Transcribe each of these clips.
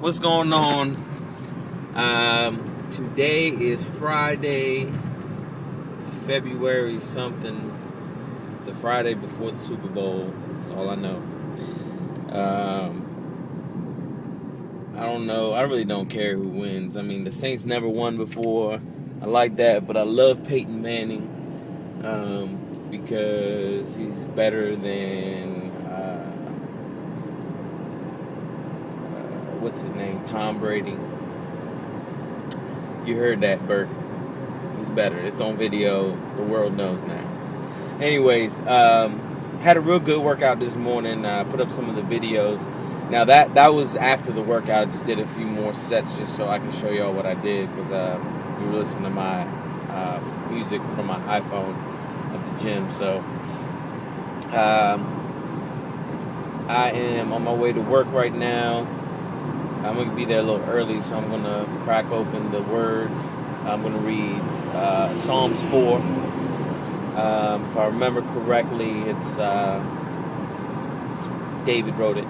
What's going on? Today is Friday, February something. It's the Friday before the Super Bowl. That's all I know. I don't know. I really don't care who wins. I mean, the Saints never won before. I like that, but I love Peyton Manning because he's better than what's his name? Tom Brady. You heard that, Bert. He's better. It's on video. The world knows now. Anyways, had a real good workout this morning. I put up some of the videos. Now that was after the workout. I just did a few more sets just so I can show y'all what I did because you were listening to my music from my iPhone at the gym. So I am on my way to work right now. I'm going to be there a little early, so I'm going to crack open the Word. I'm going to read Psalms 4. If I remember correctly, it's David wrote it,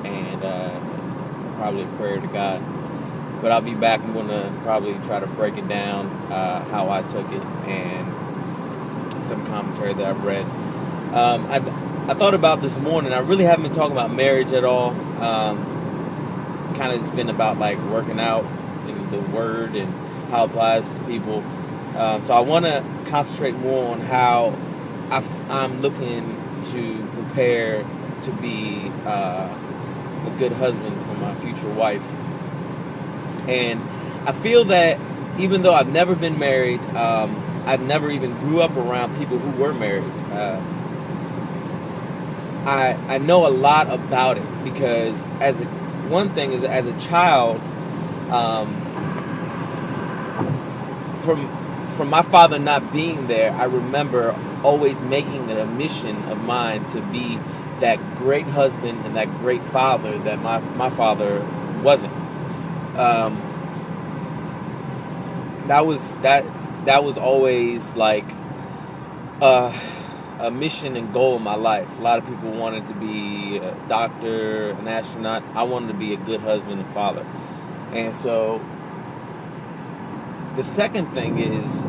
and it's probably a prayer to God. But I'll be back. I'm going to probably try to break it down, how I took it, and some commentary that I've read. I thought about this morning. I really haven't been talking about marriage at all. Kind of it's been about like working out and the Word and how it applies to people. So I want to concentrate more on how I'm looking to prepare to be a good husband for my future wife. And I feel that even though I've never been married, I've never even grew up around people who were married. I know a lot about it because one thing is, as a child, from my father not being there, I remember always making it a mission of mine to be that great husband and that great father that my father wasn't. That was always like a mission and goal in my life. A lot of people wanted to be a doctor, an astronaut. I wanted to be a good husband and father. And so the second thing is,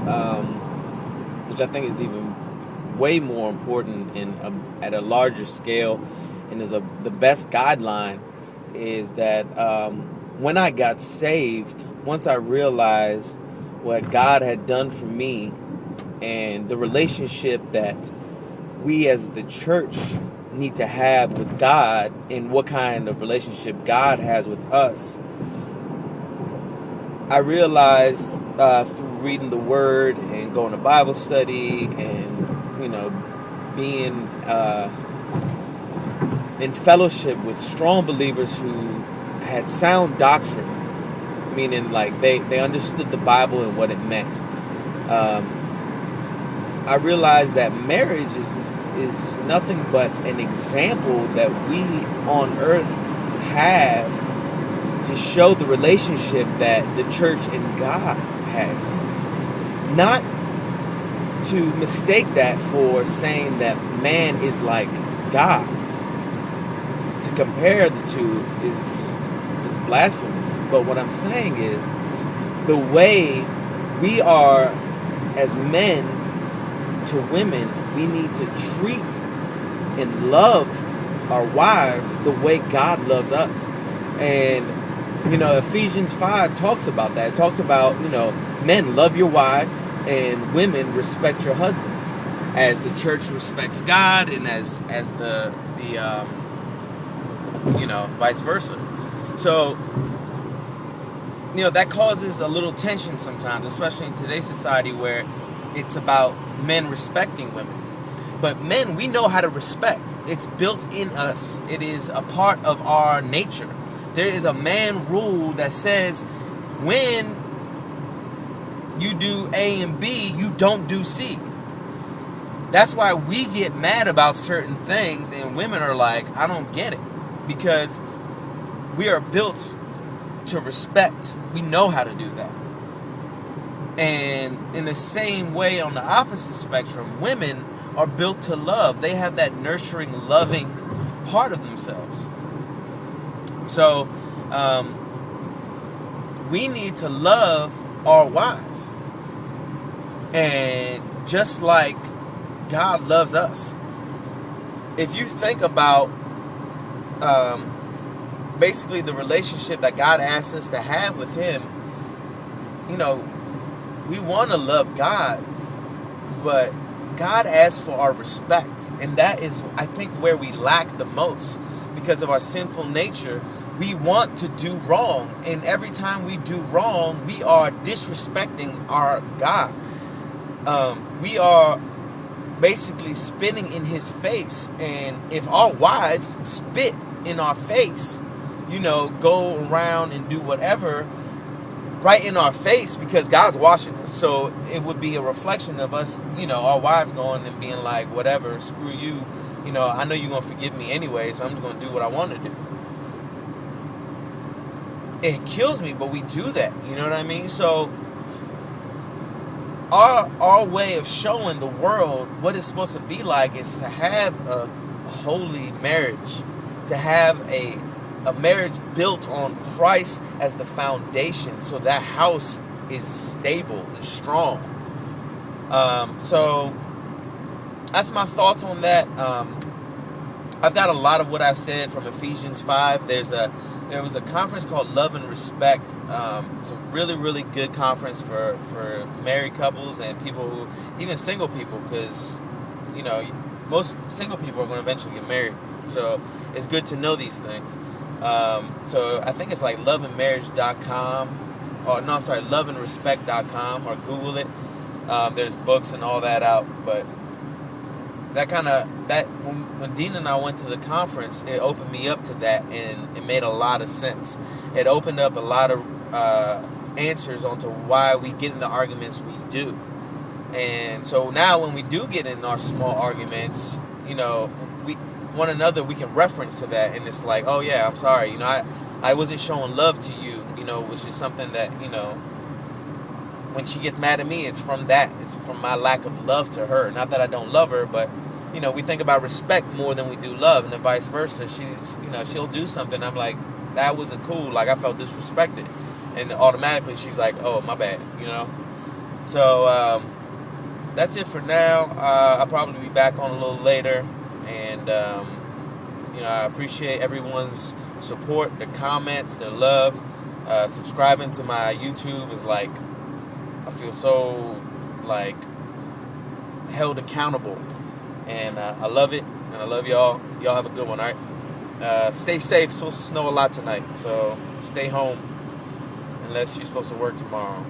which I think is even way more important at a larger scale and is the best guideline, is that when I got saved, once I realized what God had done for me and the relationship that we as the church need to have with God and what kind of relationship God has with us, I realized through reading the Word and going to Bible study and, being in fellowship with strong believers who had sound doctrine, meaning like they understood the Bible and what it meant. I realized that marriage is nothing but an example that we on earth have to show the relationship that the church and God has. Not to mistake that for saying that man is like God. To compare the two is blasphemous. But what I'm saying is the way we are as men to women, we need to treat and love our wives the way God loves us. And Ephesians 5 talks about that. It talks about, men, love your wives, and women, respect your husbands, as the church respects God, and as the vice versa. So, that causes a little tension sometimes, especially in today's society where it's about men respecting women. But men, we know how to respect. It's built in us. It is a part of our nature. There is a man rule that says when you do A and B, you don't do C. That's why we get mad about certain things and women are like, I don't get it. Because we are built to respect. We know how to do that. And in the same way, on the opposite spectrum, women are built to love. They have that nurturing, loving part of themselves. So we need to love our wives. And just like God loves us. If you think about basically the relationship that God asks us to have with Him, you know, we want to love God, but God asks for our respect. And that is, I think, where we lack the most because of our sinful nature. We want to do wrong. And every time we do wrong, we are disrespecting our God. We are basically spitting in His face. And if our wives spit in our face, you know, go around and do whatever right in our face, because God's watching us. So it would be a reflection of us, you know, our wives going and being like, whatever, screw you. You know, I know you're going to forgive me anyway, so I'm just going to do what I want to do. It kills me, but we do that. You know what I mean? So our way of showing the world what it's supposed to be like is to have a holy marriage, to have a marriage built on Christ as the foundation, so that house is stable and strong. So that's my thoughts on that. I've got a lot of what I said from Ephesians 5. There was a conference called Love and Respect. It's a really, really good conference for married couples and people who, even single people, because, you know, most single people are going to eventually get married. So it's good to know these things. So I think it's like loveandmarriage.com, or no, I'm sorry, loveandrespect.com, or Google it. There's books and all that out, but when Dean and I went to the conference, it opened me up to that, and it made a lot of sense. It opened up a lot of answers onto why we get in the arguments we do. And so now when we do get in our small arguments, you know, one another, we can reference to that, and it's like, oh yeah, I'm sorry, you know, I wasn't showing love to you, you know, which is something that, you know, when she gets mad at me, it's from my lack of love to her. Not that I don't love her, but, you know, we think about respect more than we do love, and then vice versa. She'll do something, I'm like, that wasn't cool, like I felt disrespected, and automatically she's like, oh, my bad, you know. So that's it for now. I'll probably be back on a little later. And, you know, I appreciate everyone's support, the comments, the love. Subscribing to my YouTube is like, I feel so, like, held accountable. And I love it, and I love y'all. Y'all have a good one, all right? Stay safe. It's supposed to snow a lot tonight, so stay home unless you're supposed to work tomorrow.